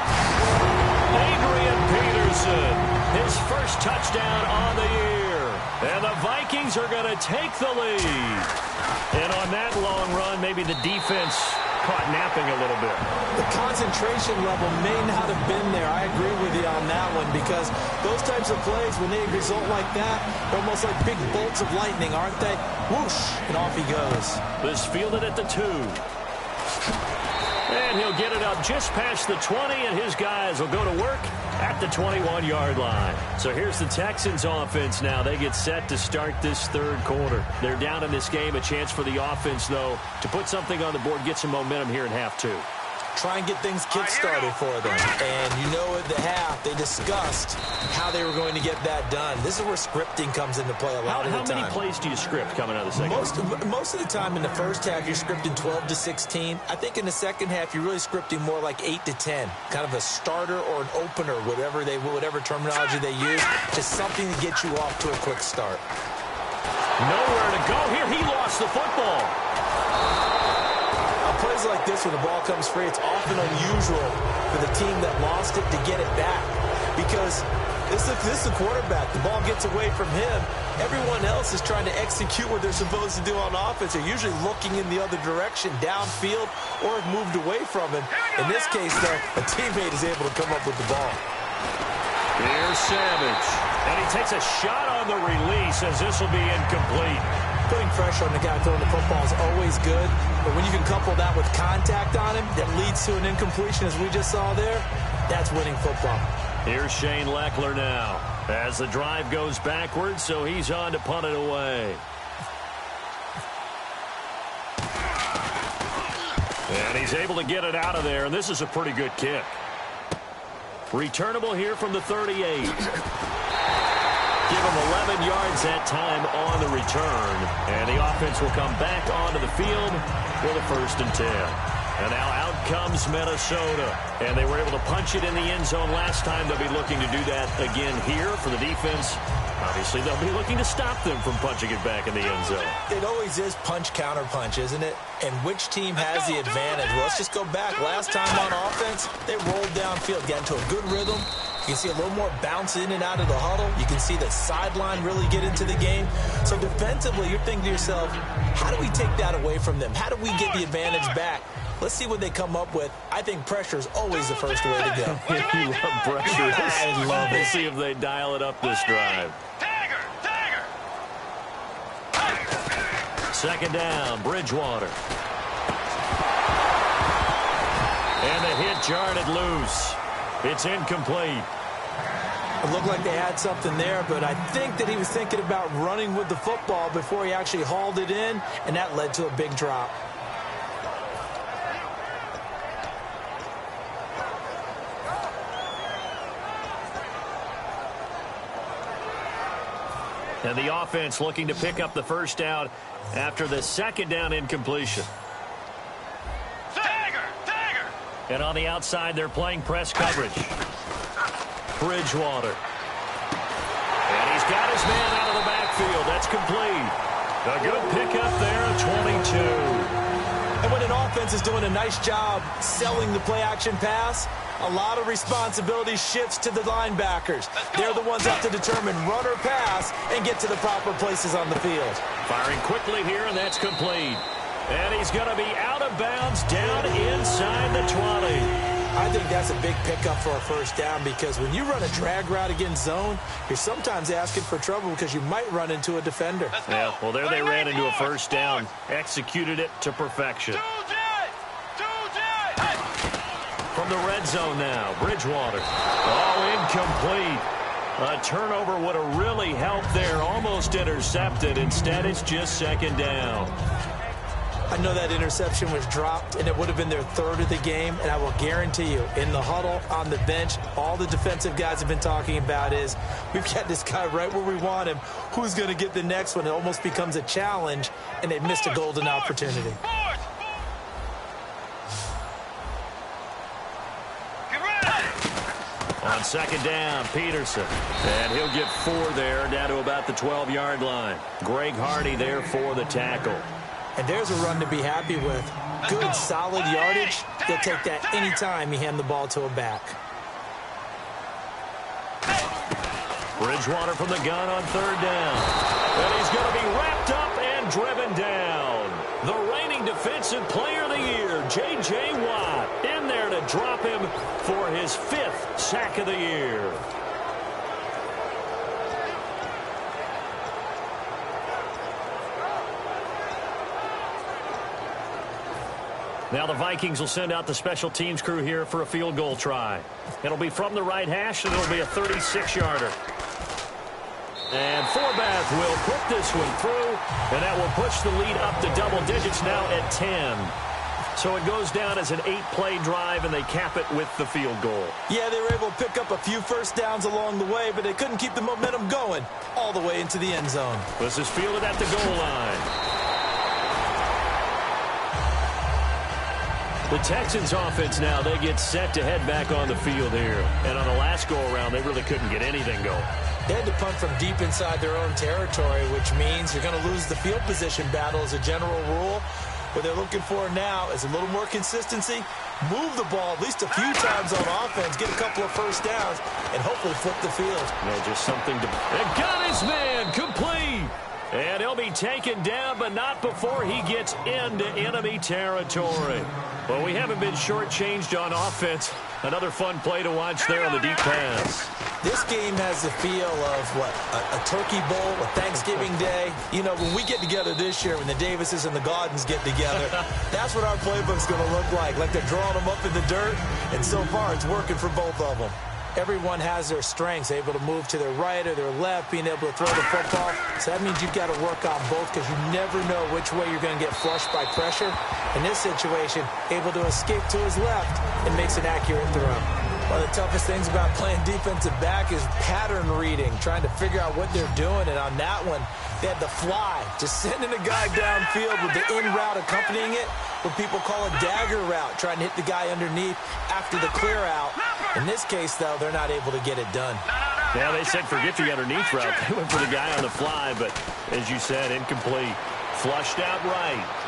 Adrian Peterson, his first touchdown on the year. And the Vikings are going to take the lead. And on that long run, maybe the defense caught napping a little bit. The concentration level may not have been there. I agree with you on that one because those types of plays, when they result like that, they're almost like big bolts of lightning, aren't they? Whoosh, and off he goes. This fielded at the 2. And he'll get it up just past the 20, and his guys will go to work at the 21-yard line. So here's the Texans offense now. They get set to start this third quarter. They're down in this game. A chance for the offense, though, to put something on the board, get some momentum here in half two. Try and get things kick-started for them. And you know at the half, they discussed how they were going to get that done. This is where scripting comes into play a lot of the time. How many plays do you script coming out of the second half? Most of the time in the first half, you're scripting 12 to 16. I think in the second half, you're really scripting more like 8 to 10. Kind of a starter or an opener, whatever terminology they use. Just something to get you off to a quick start. Nowhere to go here. He lost the football. Plays like this when the ball comes free, it's often unusual for the team that lost it to get it back because this is the quarterback. The ball gets away from him. Everyone else is trying to execute what they're supposed to do on offense. They're usually looking in the other direction, downfield, or have moved away from him. In this case, though, a teammate is able to come up with the ball. Here's Savage. And he takes a shot on the release as this will be incomplete. Putting pressure on the guy throwing the football is always good, but when you can couple that with contact on him that leads to an incompletion, as we just saw there, that's winning football. Here's Shane Leckler now as the drive goes backwards, so he's on to punt it away. And he's able to get it out of there, and this is a pretty good kick. Returnable here from the 38. Give him 11 yards that time on the return. And the offense will come back onto the field with a 1st and 10. And now out comes Minnesota. And they were able to punch it in the end zone last time. They'll be looking to do that again here for the defense. Obviously, they'll be looking to stop them from punching it back in the end zone. It always is punch, counter punch, isn't it? And which team has the advantage? Well, let's just go back. Last time on offense, they rolled downfield, got into a good rhythm. You can see a little more bounce in and out of the huddle. You can see the sideline really get into the game. So defensively, you're thinking to yourself, how do we take that away from them? How do we get the advantage back? Let's see what they come up with. I think pressure is always the first way to go. You love pressure. I love it. We'll see if they dial it up this drive. Second down, Bridgewater. And the hit jarred it loose. It's incomplete. It looked like they had something there, but I think that he was thinking about running with the football before he actually hauled it in, and that led to a big drop. And the offense looking to pick up the first down after the second down incompletion. And on the outside, they're playing press coverage. Bridgewater. And he's got his man out of the backfield. That's complete. A good pickup there at 22. And when an offense is doing a nice job selling the play-action pass, a lot of responsibility shifts to the linebackers. They're the ones up to determine run or pass and get to the proper places on the field. Firing quickly here, and that's complete. And he's going to be out of bounds down inside the 20. I think that's a big pickup for a first down because when you run a drag route against zone, you're sometimes asking for trouble because you might run into a defender. Yeah, well, there they ran into a first down, executed it to perfection. From the red zone now, Bridgewater. Oh, incomplete. A turnover would have really helped there, almost intercepted. Instead, it's just second down. I know that interception was dropped, and it would have been their third of the game, and I will guarantee you, in the huddle, on the bench, all the defensive guys have been talking about is, we've got this guy right where we want him. Who's going to get the next one? It almost becomes a challenge, and they missed a golden opportunity. On second down, Peterson. And he'll get 4 there, down to about the 12-yard line. Greg Hardy there for the tackle. And there's a run to be happy with. Good, solid yardage. They'll take that any time you hand the ball to a back. Bridgewater from the gun on third down. And he's going to be wrapped up and driven down. The reigning defensive player of the year, J.J. Watt, in there to drop him for his 5th sack of the year. Now the Vikings will send out the special teams crew here for a field goal try. It'll be from the right hash, and it'll be a 36-yarder. And Forbath will put this one through, and that will push the lead up to double digits now at 10. So it goes down as an 8-play drive, and they cap it with the field goal. Yeah, they were able to pick up a few first downs along the way, but they couldn't keep the momentum going all the way into the end zone. This is fielded at the goal line. The Texans offense now, they get set to head back on the field here. And on the last go-around, they really couldn't get anything going. They had to punt from deep inside their own territory, which means you're going to lose the field position battle as a general rule. What they're looking for now is a little more consistency, move the ball at least a few times on offense, get a couple of first downs, and hopefully flip the field. Yeah, just something to... And got his man complete! And he'll be taken down, but not before he gets into enemy territory. Well, we haven't been shortchanged on offense. Another fun play to watch there on the deep pass. This game has the feel of, what, a turkey bowl, a Thanksgiving Day. You know, when we get together this year, when the Davises and the Gaudens get together, that's what our playbook's going to look like they're drawing them up in the dirt, and so far it's working for both of them. Everyone has their strengths, able to move to their right or their left, being able to throw the football. So that means you've got to work on both because you never know which way you're going to get flushed by pressure. In this situation, able to escape to his left and makes an accurate throw. One of the toughest things about playing defensive back is pattern reading, trying to figure out what they're doing. And on that one, they had the fly, just sending a guy downfield with the in route accompanying it, what people call a dagger route, trying to hit the guy underneath after the clear out. In this case, though, they're not able to get it done. Yeah, they said forget the underneath route. They went for the guy on the fly, but as you said, incomplete. Flushed out right.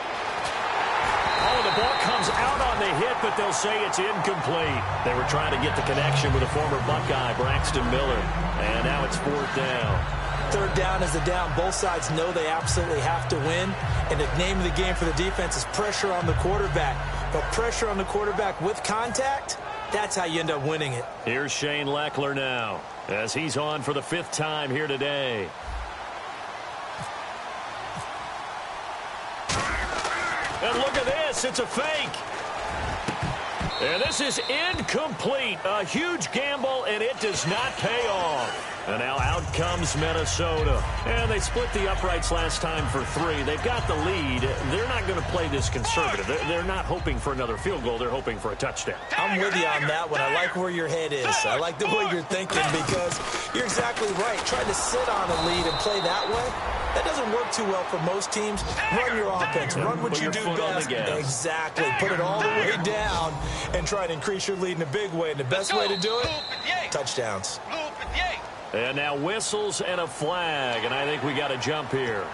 Oh, the ball comes out on the hit, but they'll say it's incomplete. They were trying to get the connection with a former Buckeye, Braxton Miller. And now it's fourth down. Third down is the down. Both sides know they absolutely have to win. And the name of the game for the defense is pressure on the quarterback. But pressure on the quarterback with contact, that's how you end up winning it. Here's Shane Leckler now as he's on for the 5th time here today. And look at this. It's a fake. And this is incomplete. A huge gamble, and it does not pay off. And now out comes Minnesota. And they split the uprights last time for 3. They've got the lead. They're not going to play this conservative. They're not hoping for another field goal. They're hoping for a touchdown. I'm with you on that one. I like where your head is. I like the way you're thinking because you're exactly right. Trying to sit on a lead and play that way, that doesn't work too well for most teams. Run your offense. Run what you do best. Exactly. Put it all the way down and try to increase your lead in a big way. And the best way to do it, touchdowns. And now whistles and a flag, and I think we got a jump here.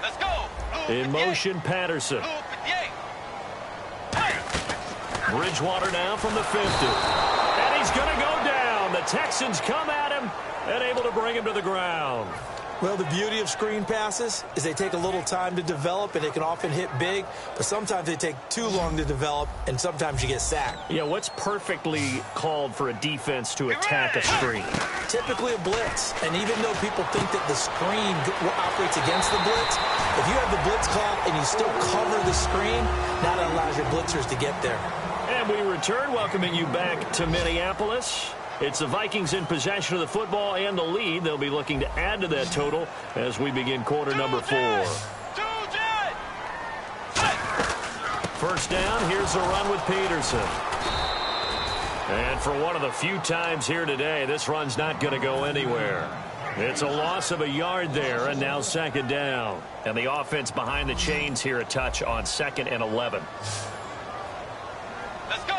Let's go. In motion, Patterson. Bridgewater now from the 50. And he's going to go down. The Texans come at him and able to bring him to the ground. Well, the beauty of screen passes is they take a little time to develop, and they can often hit big, but sometimes they take too long to develop, and sometimes you get sacked. Yeah, what's perfectly called for a defense to attack a screen? Typically a blitz, and even though people think that the screen operates against the blitz, if you have the blitz call and you still cover the screen, that allows your blitzers to get there. And we return, welcoming you back to Minneapolis. It's the Vikings in possession of the football and the lead. They'll be looking to add to that total as we begin quarter number 4. First down, here's a run with Peterson. And for one of the few times here today, this run's not going to go anywhere. It's a loss of a yard there, and now second down. And the offense behind the chains here a touch on 2nd and 11. Let's go.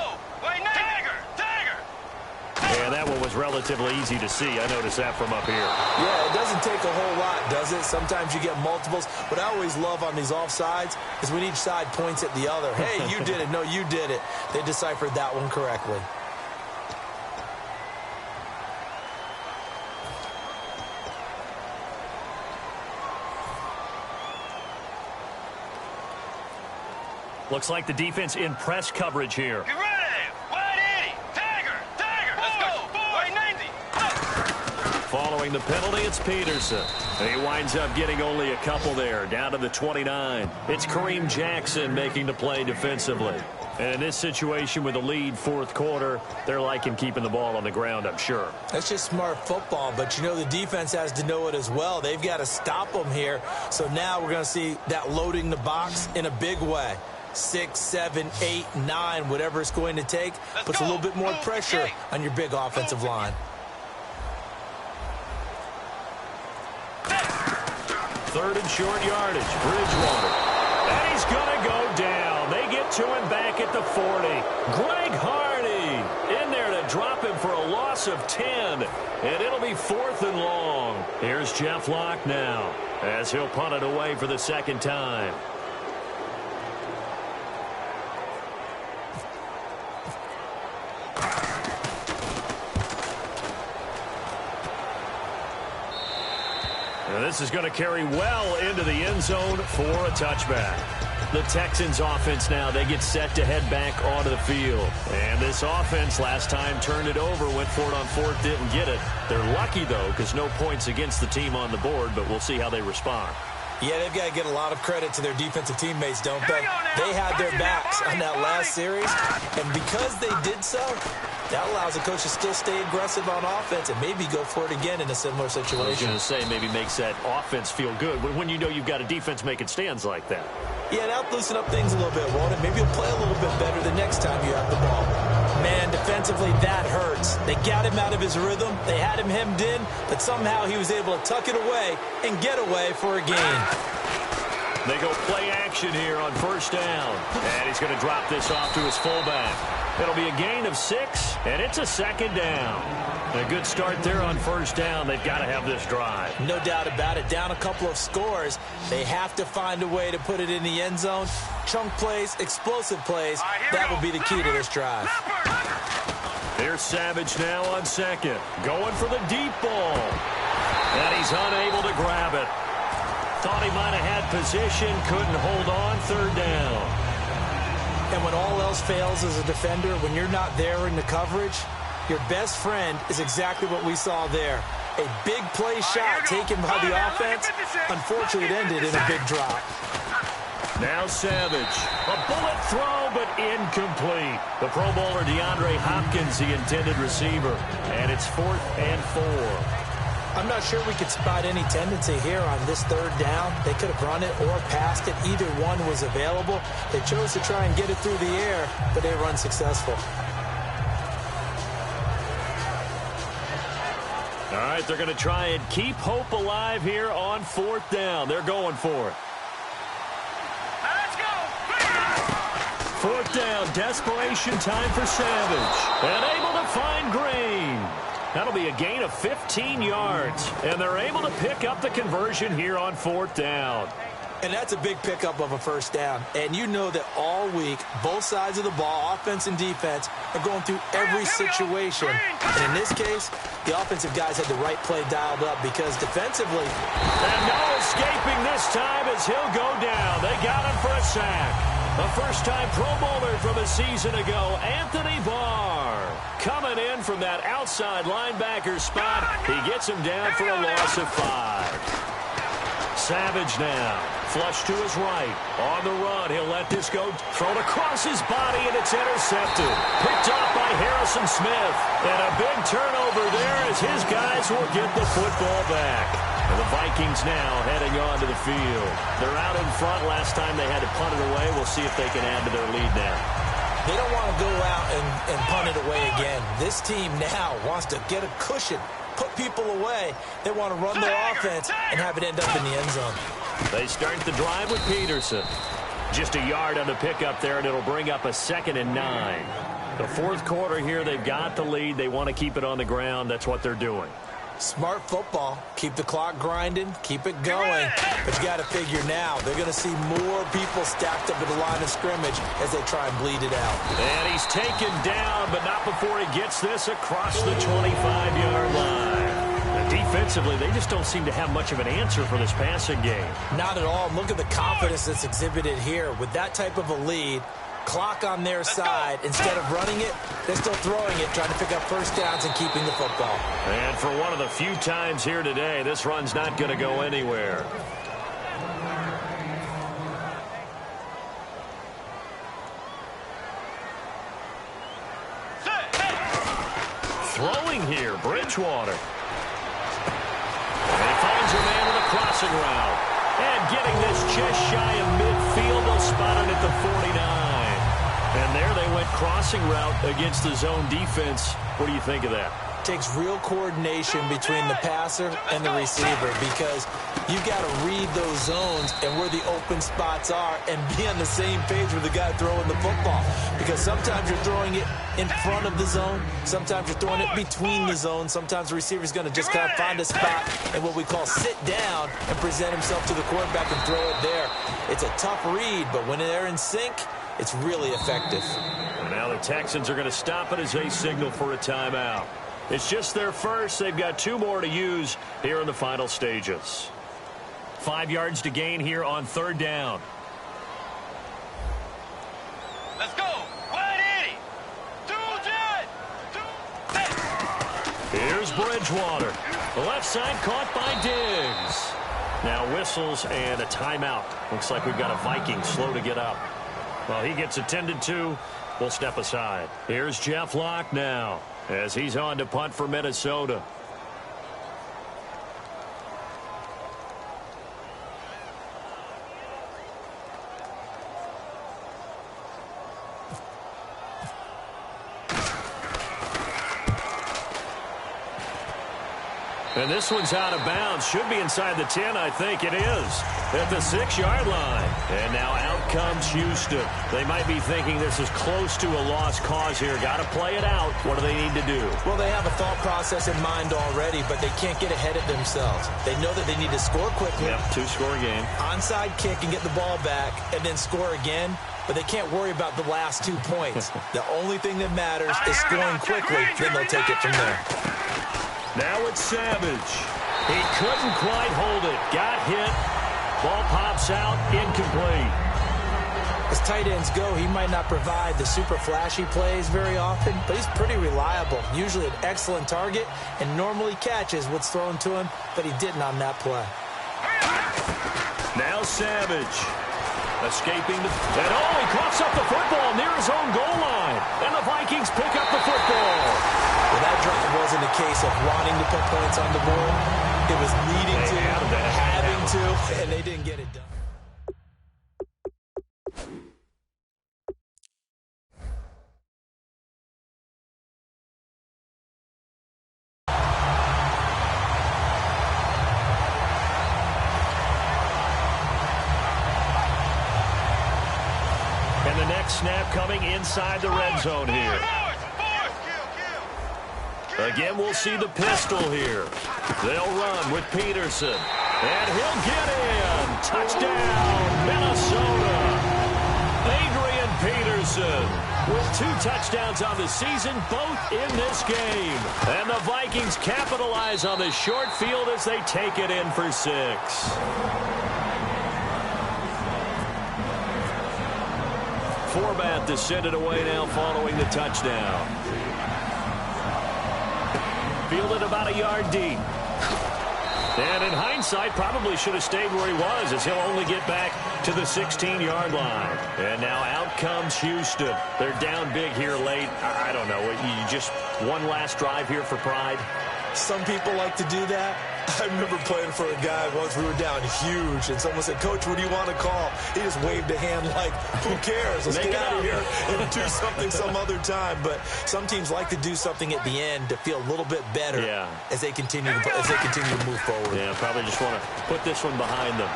And that one was relatively easy to see. I noticed that from up here. Yeah, it doesn't take a whole lot, does it? Sometimes you get multiples. What I always love on these offsides is when each side points at the other. Hey, you did it. No, you did it. They deciphered that one correctly. Looks like the defense in press coverage here. Get ready. Wide 80. Tiger. Let's go. Wide 90. following the penalty, it's Peterson. And he winds up getting only a couple there, down to the 29. It's Kareem Jackson making the play defensively. And in this situation with a lead fourth quarter, they're liking keeping the ball on the ground, I'm sure. That's just smart football, but you know the defense has to know it as well. They've got to stop them here. So now we're going to see that loading the box in a big way. 6, 7, 8, 9, whatever it's going to take, puts a little bit more pressure on your big offensive line. Third and short yardage, Bridgewater. And he's going to go down. They get to him back at the 40. Greg Hardy in there to drop him for a loss of 10. And it'll be 4th and long. Here's Jeff Locke now as he'll punt it away for the second time. Now this is going to carry well into the end zone for a touchback. The Texans offense now, they get set to head back onto the field. And this offense last time turned it over, went for it on fourth, didn't get it. They're lucky, though, because no points against the team on the board, but we'll see how they respond. Yeah, they've got to get a lot of credit to their defensive teammates, don't they? They had their backs on that last series, and because they did so, that allows the coach to still stay aggressive on offense and maybe go for it again in a similar situation. I was going to say maybe makes that offense feel good when you know you've got a defense making stands like that. Yeah, that'll loosen up things a little bit, won't it? Maybe you'll play a little bit better the next time you have the ball. Man, defensively, that hurts. They got him out of his rhythm. They had him hemmed in, but somehow he was able to tuck it away and get away for a gain. They go play action here on first down. And he's going to drop this off to his fullback. It'll be a gain of 6, and it's a second down. A good start there on first down. They've got to have this drive. No doubt about it. Down a couple of scores. They have to find a way to put it in the end zone. Chunk plays, explosive plays. That will be the key to this drive. Here's Savage now on second. Going for the deep ball. And he's unable to grab it. Thought he might have had position. Couldn't hold on. Third down. And when all else fails as a defender, when you're not there in the coverage, your best friend is exactly what we saw there. A big play shot taken by the offense. Unfortunately, it ended in a big drop. Now Savage. A bullet throw, but incomplete. The Pro Bowler DeAndre Hopkins, the intended receiver. And it's 4th and 4. I'm not sure we could spot any tendency here on this third down. They could have run it or passed it. Either one was available. They chose to try and get it through the air, but they were unsuccessful. All right, they're going to try and keep hope alive here on 4th down. They're going for it. Let's go. 4th down, desperation time for Savage. And able to find Green. That'll be a gain of 15 yards. And they're able to pick up the conversion here on 4th down. And that's a big pickup of a first down. And you know that all week, both sides of the ball, offense and defense, are going through every situation. And in this case, the offensive guys had the right play dialed up because defensively... And no escaping this time as he'll go down. They got him for a sack. A first-time Pro Bowler from a season ago, Anthony Barr. Coming in from that outside linebacker spot. He gets him down for a loss of 5. Savage now. Flush to his right. On the run, he'll let this go. Thrown across his body, and it's intercepted. Picked off by Harrison Smith. And a big turnover there as his guys will get the football back. And the Vikings now heading on to the field. They're out in front. Last time they had to punt it away. We'll see if they can add to their lead now. They don't want to go out and punt it away again. This team now wants to get a cushion, put people away. They want to run their offense and have it end up in the end zone. They start the drive with Peterson. Just a yard on the pickup there, and it'll bring up a 2nd and 9. The fourth quarter here, they've got the lead. They want to keep it on the ground. That's what they're doing. Smart football. Keep the clock grinding. Keep it going. But you got to figure now, they're going to see more people stacked up at the line of scrimmage as they try and bleed it out. And he's taken down, but not before he gets this across the 25-yard line. Defensively, they just don't seem to have much of an answer for this passing game. Not at all. Look at the confidence that's exhibited here. With that type of a lead, clock on their side. Instead of running it, they're still throwing it, trying to pick up first downs and keeping the football. And for one of the few times here today, this run's not going to go anywhere. Throwing here, Bridgewater. And he finds a man with a crossing route. And getting this just shy of midfield, they'll spot it at the 49. And there they went crossing route against the zone defense. What do you think of that? Takes real coordination between the passer and the receiver because you've got to read those zones and where the open spots are and be on the same page with the guy throwing the football. Because sometimes you're throwing it in front of the zone. Sometimes you're throwing it between the zones. Sometimes the receiver's going to just kind of find a spot and what we call sit down and present himself to the quarterback and throw it there. It's a tough read, but when they're in sync, it's really effective. And now the Texans are going to stop it as they signal for a timeout. It's just their first. They've got 2 more to use here in the final stages. 5 yards to gain here on 3rd down. Let's go. 180. 2 jet. 2 jet. Here's Bridgewater. The left side caught by Diggs. Now whistles and a timeout. Looks like we've got a Viking slow to get up. Well, he gets attended to. We'll step aside. Here's Jeff Locke now as he's on to punt for Minnesota. And this one's out of bounds. Should be inside the 10, I think it is. At the 6-yard line. And now out comes Houston. They might be thinking this is close to a lost cause here. Got to play it out. What do they need to do? Well, they have a thought process in mind already, but they can't get ahead of themselves. They know that they need to score quickly. Yep, 2-score game. Onside kick and get the ball back and then score again. But they can't worry about the last 2 points. The only thing that matters is scoring quickly. Then they'll take it from there. Now it's Savage. He couldn't quite hold it. Got hit. Ball pops out. Incomplete. As tight ends go, he might not provide the super flashy plays very often, but he's pretty reliable. Usually an excellent target and normally catches what's thrown to him, but he didn't on that play. Now Savage. Escaping. And he coughs up the football near his own goal line. And the Vikings pick up the football. Well, that drive wasn't a case of wanting to put points on the board. It was needing to, having to, and they didn't get it done. And the next snap coming inside the red zone here. Again, we'll see the pistol here. They'll run with Peterson. And he'll get in. Touchdown, Minnesota. Adrian Peterson with 2 touchdowns on the season, both in this game. And the Vikings capitalize on the short field as they take it in for 6. Forbath to send it away now following the touchdown. Fielded about a yard deep. And in hindsight, probably should have stayed where he was as he'll only get back to the 16-yard line. And now out comes Houston. They're down big here late. I don't know. You just one last drive here for pride. Some people like to do that. I remember playing for a guy once. We were down huge, and someone said, "Coach, what do you want to call?" He just waved a hand like, "Who cares? Let's get out of here and do something some other time." But some teams like to do something at the end to feel a little bit better as they continue to move forward. Yeah, probably just want to put this one behind them.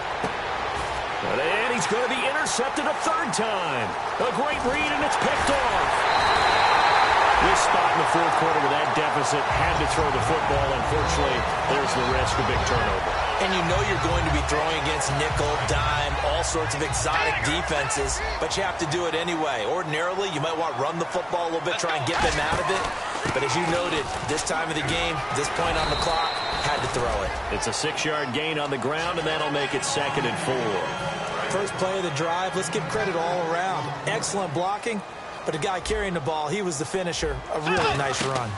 And he's going to be intercepted a 3rd time. A great read, and it's picked off. This spot in the 4th quarter with that deficit had to throw the football. Unfortunately, there's the risk of big turnover. And you know you're going to be throwing against nickel, dime, all sorts of exotic defenses, but you have to do it anyway. Ordinarily, you might want to run the football a little bit, try and get them out of it. But as you noted, this time of the game, this point on the clock, had to throw it. It's a 6-yard gain on the ground, and that'll make it 2nd and 4. First play of the drive, let's give credit all around. Excellent blocking, but the guy carrying the ball, he was the finisher. A really nice run.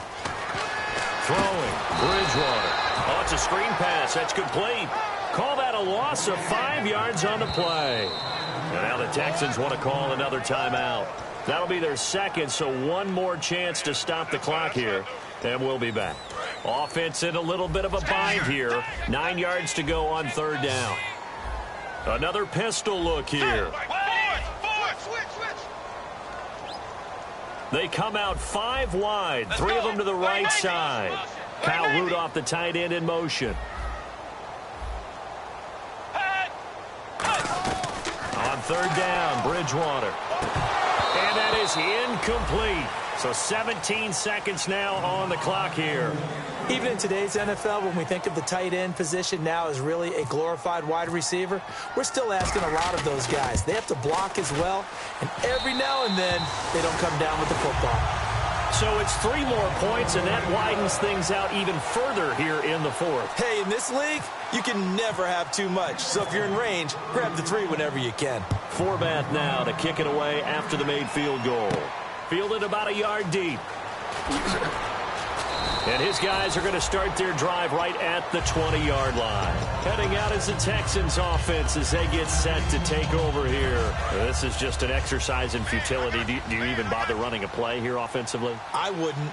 Throwing, Bridgewater. Oh, it's a screen pass. That's complete. Call that a loss of 5 yards on the play. And now the Texans want to call another timeout. That'll be their second, so one more chance to stop the clock here, and we'll be back. Offense in a little bit of a bind here. 9 yards to go on third down. Another pistol look here. They come out 5 wide, 3 of them to the right side. Kyle Rudolph, the tight end, in motion. On third down, Bridgewater. And that is incomplete. So 17 seconds now on the clock here. Even in today's NFL, when we think of the tight end position now as really a glorified wide receiver, we're still asking a lot of those guys. They have to block as well, and every now and then they don't come down with the football. So it's 3 more points, and that widens things out even further here in the fourth. Hey, in this league, you can never have too much. So if you're in range, grab the 3 whenever you can. Forbath now to kick it away after the made field goal. Fielded about a yard deep. And his guys are going to start their drive right at the 20-yard line. Heading out is the Texans offense as they get set to take over here. This is just an exercise in futility. Do you even bother running a play here offensively? I wouldn't,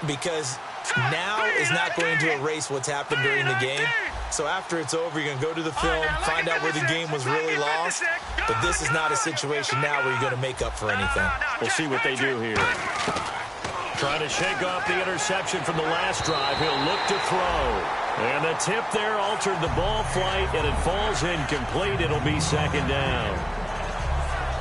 because now is not going to erase what's happened during the game. So after it's over, you're going to go to the film, find out where the game was really lost. But this is not a situation now where you're going to make up for anything. We'll see what they do here. Trying to shake off the interception from the last drive. He'll look to throw. And the tip there altered the ball flight, and it falls incomplete. It'll be second down.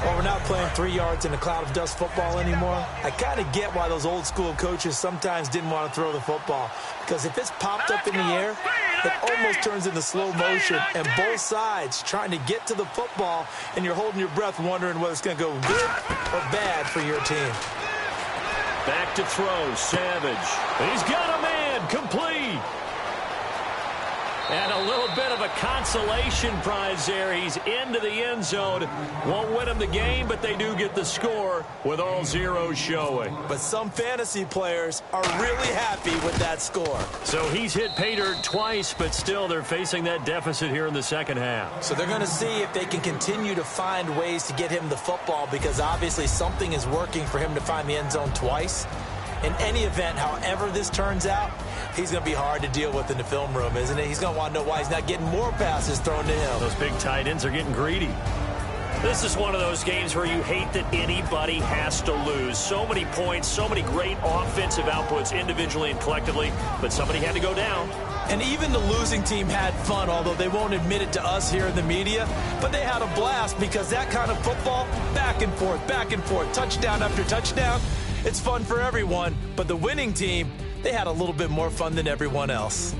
Well, we're not playing 3 yards in a cloud of dust football anymore. I kind of get why those old school coaches sometimes didn't want to throw the football. Because if it's popped up in the air, it almost turns into slow motion. And both sides trying to get to the football, and you're holding your breath wondering whether it's going to go good or bad for your team. Back to throw, Savage. He's got a man, complete. And a little bit of a consolation prize there. He's into the end zone. Won't win him the game, but they do get the score with all zeros showing. But some fantasy players are really happy with that score. So he's hit pay dirt twice, but still they're facing that deficit here in the second half. So they're going to see if they can continue to find ways to get him the football, because obviously something is working for him to find the end zone twice. In any event, however this turns out, he's going to be hard to deal with in the film room, isn't he? He's going to want to know why he's not getting more passes thrown to him. Those big tight ends are getting greedy. This is one of those games where you hate that anybody has to lose. So many points, so many great offensive outputs individually and collectively, but somebody had to go down. And even the losing team had fun, although they won't admit it to us here in the media. But they had a blast, because that kind of football, back and forth, touchdown after touchdown, it's fun for everyone. But the winning team, they had a little bit more fun than everyone else.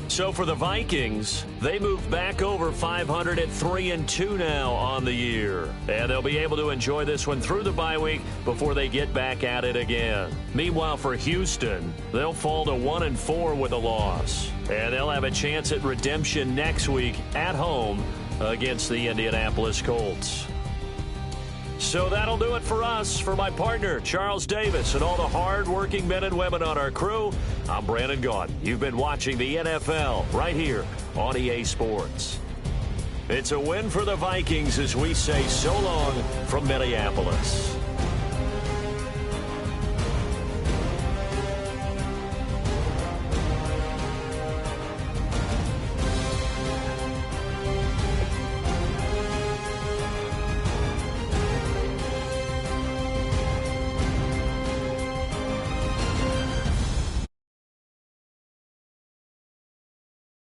So for the Vikings, they moved back over 500 at 3-2 now on the year. And they'll be able to enjoy this one through the bye week before they get back at it again. Meanwhile, for Houston, they'll fall to 1-4 with a loss. And they'll have a chance at redemption next week at home against the Indianapolis Colts. So that'll do it for us. For my partner, Charles Davis, and all the hard-working men and women on our crew, I'm Brandon Gaudin. You've been watching the NFL right here on EA Sports. It's a win for the Vikings as we say so long from Minneapolis.